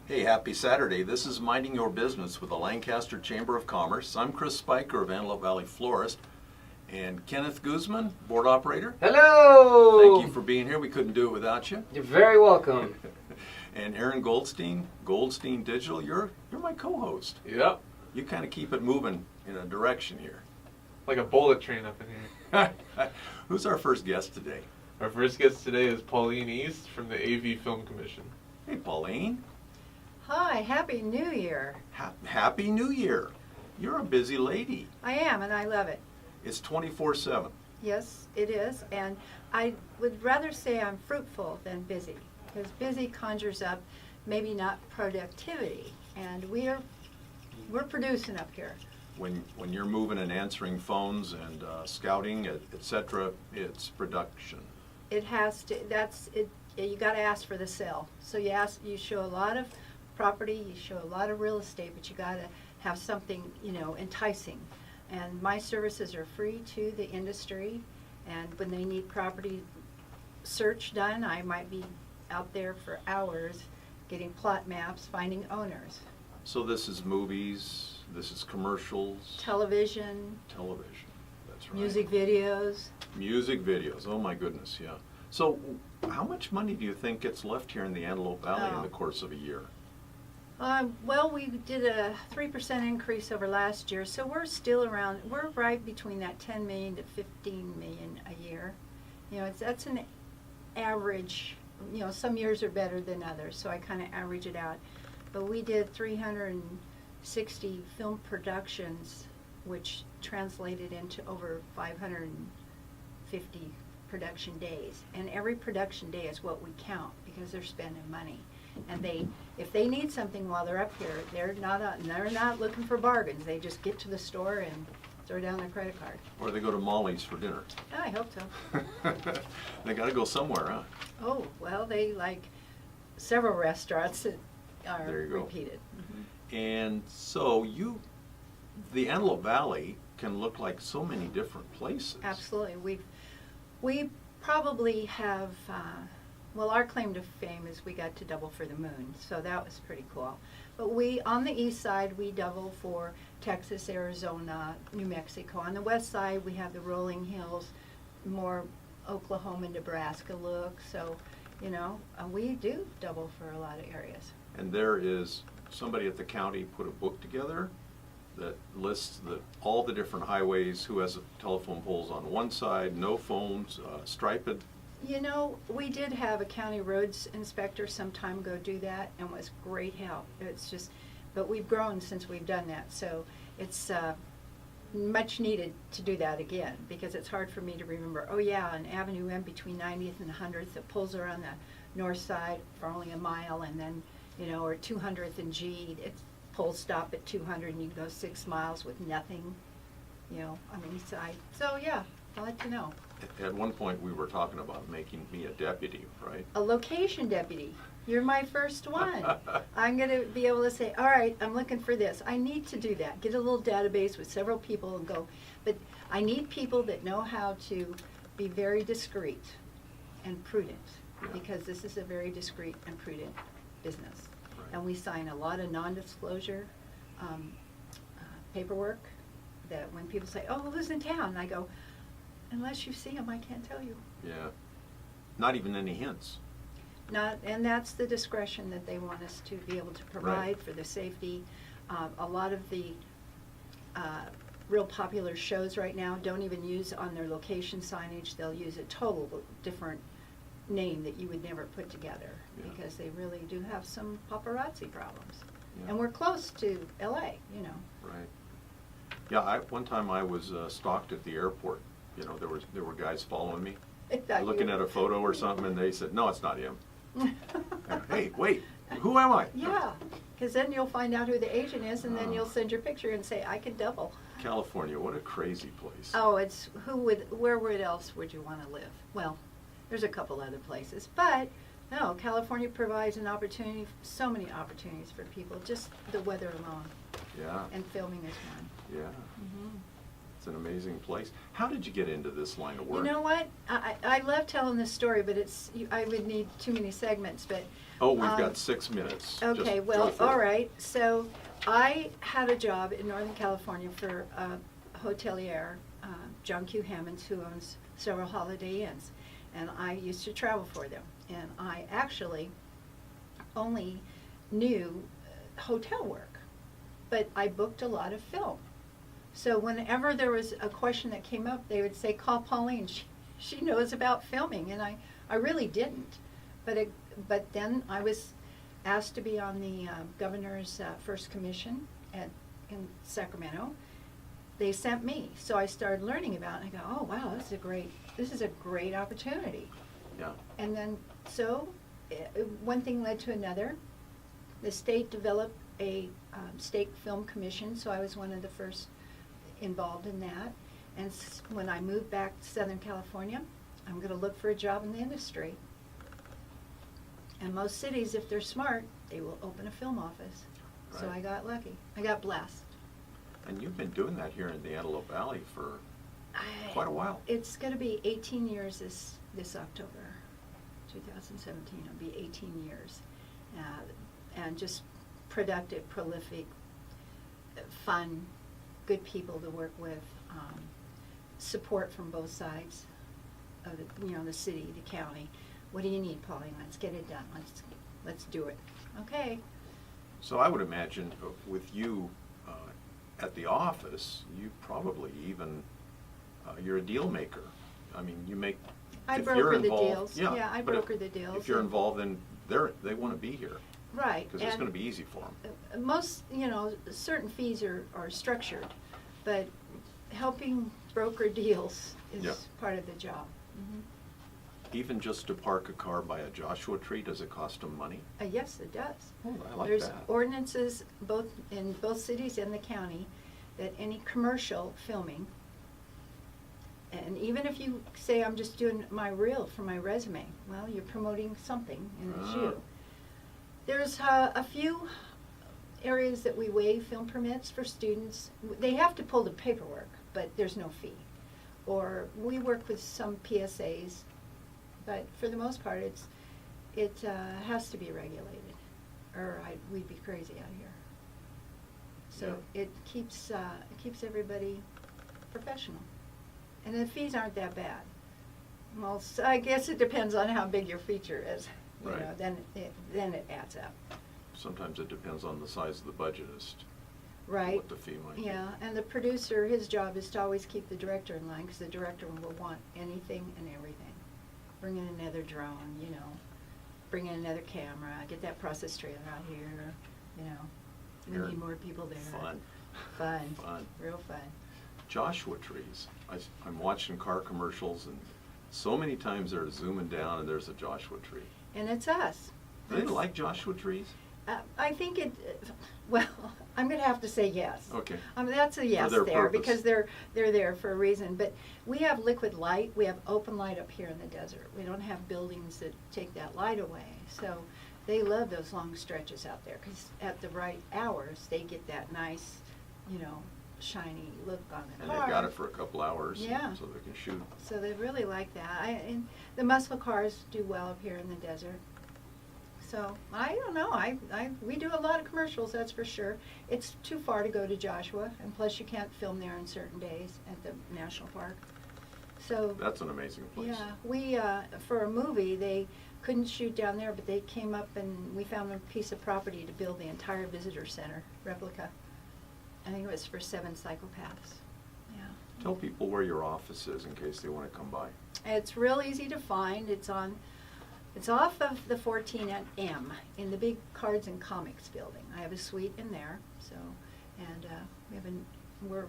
Hey, happy Saturday. This is Minding Your Business with the Lancaster Chamber of Commerce. I'm Chris Spiker of Antelope Valley Florist, and Kenneth Guzman, board operator. Hello! Thank you for being here. We couldn't do it without you. You're very welcome. And Aaron Goldstein, Goldstein Digital, you're my co-host. Yep, You kind of keep it moving in a direction here. like a bullet train up in here. Who's our first guest today? Our first guest today is Pauline East from the AV Film Commission. Hey, Pauline. Hi, Happy New Year. Happy New Year. You're a busy lady. I am, and I love it. It's 24/7. Yes, it is. And I would rather say I'm fruitful than busy, because busy conjures up maybe not productivity. And we're producing up here. When you're moving and answering phones and scouting, etc., it's production. It has to, that's it. You got to ask for the sale. So you show a lot of property, you show a lot of real estate, but you got to have something, enticing. And my services are free to the industry, and when they need property search done, I might be out there for hours getting plot maps, finding owners. So this is movies, this is commercials, Television, that's right. music videos. Music videos, oh my goodness, yeah. So how much money do you think gets left here in the Antelope Valley in the course of a year? Well, we did a 3% increase over last year, so we're still around, we're right between that 10 million to 15 million a year. That's an average, some years are better than others, so I kind of average it out. But we did 360 film productions, which translated into over 550 production days. And every production day is what we count, because they're spending money. And if they need something while they're up here, they're not looking for bargains. They just get to the store and throw down their credit card. Or they go to Molly's for dinner. I hope so. They got to go somewhere, huh? Oh, well, they like several restaurants that are There you go. repeated. Mm-hmm. And so the Antelope Valley can look like so many different places. Absolutely. We probably have, our claim to fame is we got to double for the moon, so that was pretty cool. But on the east side, we double for Texas, Arizona, New Mexico. On the west side, we have the rolling hills, more Oklahoma, Nebraska look. So, we do double for a lot of areas. And there is somebody at the county put a book together that lists all the different highways, who has telephone poles on one side, no phones, striped. We did have a county roads inspector some time ago do that, and was great help. But we've grown since we've done that, so it's much needed to do that again, because it's hard for me to remember, oh yeah, on Avenue M between 90th and 100th, the poles are on the north side for only a mile, and then, or 200th and G, poles stop at 200 and you go 6 miles with nothing, on the east side. So yeah, I'll let you know. At one point, we were talking about making me a deputy, right? A location deputy. You're my first one. I'm going to be able to say, all right, I'm looking for this. I need to do that. Get a little database with several people and go. But I need people that know how to be very discreet and prudent, because this is a very discreet and prudent business. Right. And we sign a lot of non-disclosure paperwork that when people say, oh, who's in town? And I go, unless you see them, I can't tell you. Yeah. Not even any hints. And that's the discretion that they want us to be able to provide for the safety. A lot of the real popular shows right now don't even use on their location signage. They'll use a total different name that you would never put together, because they really do have some paparazzi problems. Yeah. And we're close to LA, Right. Yeah, one time I was stalked at the airport. There were guys following me, looking at a photo or something, and they said, no, it's not him. Hey, wait, who am I? Yeah, because then you'll find out who the agent is, and then you'll send your picture and say, I can double. California, what a crazy place. Oh, where else would you want to live? Well, there's a couple other places, but no, California provides an opportunity, so many opportunities for people, just the weather alone. Yeah. And filming is one. Yeah. Mm-hmm. It's an amazing place. How did you get into this line of You work? know what? I love telling this story, but I would need too many segments, but. Oh, we've got 6 minutes. Okay, Just well, go for all it. right. So I had a job in Northern California for a hotelier, John Q. Hammonds, who owns several Holiday Inns. And I used to travel for them. And I actually only knew hotel work, but I booked a lot of film. So whenever there was a question that came up, they would say, call Pauline. She knows about filming. And I really didn't. But then I was asked to be on the governor's first commission in Sacramento. They sent me, so I started learning about it. And I go, oh wow, this is a great opportunity. Yeah. And then one thing led to another. The state developed a state film commission, so I was one of the first involved in that. And when I moved back to Southern California, I'm going to look for a job in the industry. And most cities, if they're smart, they will open a film office. So Right. I got lucky. I got blessed. And you've been doing that here in the Antelope Valley for quite a while. It's going to be 18 years this October, 2017. It'll be 18 years. And just productive, prolific, fun, good people to work with, support from both sides of the city, the county. What do you need, Pauline? Let's get it done. Let's do it. Okay. So I would imagine with you at the office, you probably even, you're a deal maker. I mean, you make, I if you're broker the involved. deals. Yeah, Yeah, I but broker the deals. If you're involved, then they want to be here. Right. Because it's and going to be easy for them. Most, certain fees are structured, but helping broker deals is Yeah. part of the job. Mhm. Even just to park a car by a Joshua tree, does it cost them money? Yes, it does. Oh, I like There's that. ordinances in both cities and the county that any commercial filming, and even if you say, I'm just doing my reel for my resume, well, you're promoting something, and it's Ah. you. There's a few areas that we waive film permits for students. They have to pull the paperwork, but there's no fee. Or we work with some PSAs, but for the most part, it has to be regulated, or we'd be crazy out here. So it keeps everybody professional, and the fees aren't that bad. Well, so I guess it depends on how big your feature is. Right. Then it adds up. Sometimes it depends on the size of the budget as to Right. what the fee might be. Yeah, and the producer, his job is to always keep the director in line, because the director will want anything and everything. Bring in another drone, bring in another camera, get that process trailer out here, we Here. need more people there. Fun. Fun. Fun. Real fun. Joshua trees. I'm watching car commercials, and so many times they're zooming down and there's a Joshua tree. And it's us. Do they like Joshua trees? I think well, I'm going to have to say yes. Okay. That's a yes their there, purpose. because they're there for a reason. But we have liquid light. We have open light up here in the desert. We don't have buildings that take that light away. So they love those long stretches out there, because at the right hours, they get that nice, shiny look on the And car. they've got it for a couple hours Yeah. so they can shoot. So they really like that. And the muscle cars do well up here in the desert. So I don't know. We do a lot of commercials, that's for sure. It's too far to go to Joshua, and plus you can't film there on certain days at the national park. So That's an amazing place. yeah, we for a movie they couldn't shoot down there, but they came up and we found a piece of property to build the entire visitor center replica. I think it was for 7 psychopaths. Yeah. Tell people where your office is in case they want to come by. It's real easy to find. It's off of the 14 at M in the big Cards and Comics building. I have a suite in there, so, and we're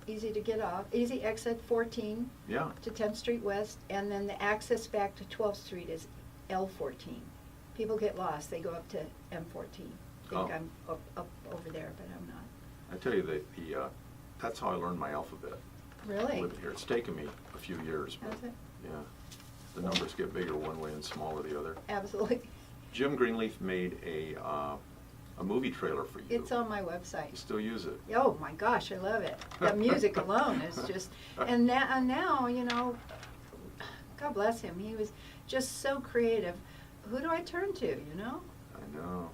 easy to get off, easy exit 14 Yeah. to 10th Street West, and then the access back to 12th Street is L14. People get lost, they go up to M14. Think Oh. I'm up over there, but I'm not. I tell you that that's how I learned my alphabet. Really? Living here. It's taken me a few years, but Has it? yeah. The numbers get bigger one way and smaller the other. Absolutely. Jim Greenleaf made a a movie trailer for you. It's on my You website. still use it? Oh my gosh, I love it. The music alone is just, and now, you know, God bless him, he was just so creative. Who do I turn to, you know? I know.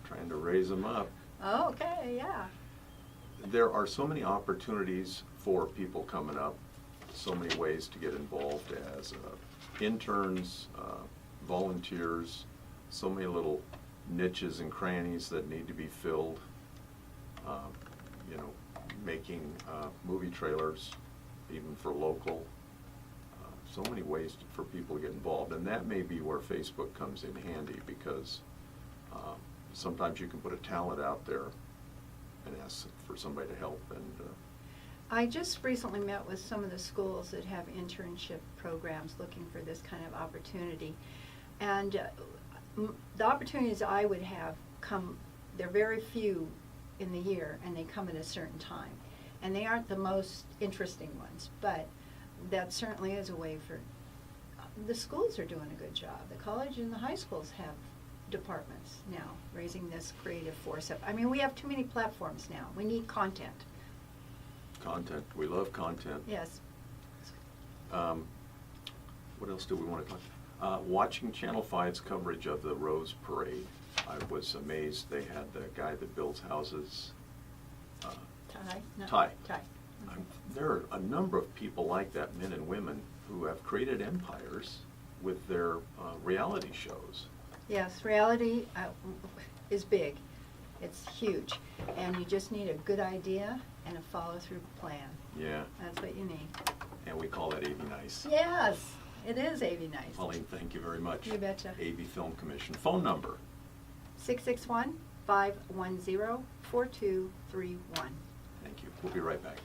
Trying to raise them up. Oh, okay, yeah. There are so many opportunities for people coming up, so many ways to get involved as interns, volunteers, so many little niches and crannies that need to be filled. You know, making movie trailers, even for local. So many ways for people to get involved, and that may be where Facebook comes in handy, because sometimes you can put a talent out there and ask for somebody to help. And I just recently met with some of the schools that have internship programs looking for this kind of opportunity. And the opportunities I would have come, they're very few in the year, and they come at a certain time. And they aren't the most interesting ones, but that certainly is a way for, the schools are doing a good job. The college and the high schools have departments now, raising this creative force up. I mean, we have too many platforms now. We need content. content, we love content. Yes. What else do we want to talk? Watching Channel 5's coverage of the Rose Parade, I was amazed. They had the guy that builds houses. Ty? No. Ty. Ty. There are a number of people like that, men and women, who have created empires with their reality shows. Yes, reality is big. It's huge. And you just need a good idea and a follow-through plan. Yeah. That's what you need. And we call that AV Nice. Yes, it is AV Nice. Pauline, thank you very much. You betcha. AV Film Commission. Phone number? 661-510-4231. Thank you. We'll be right back.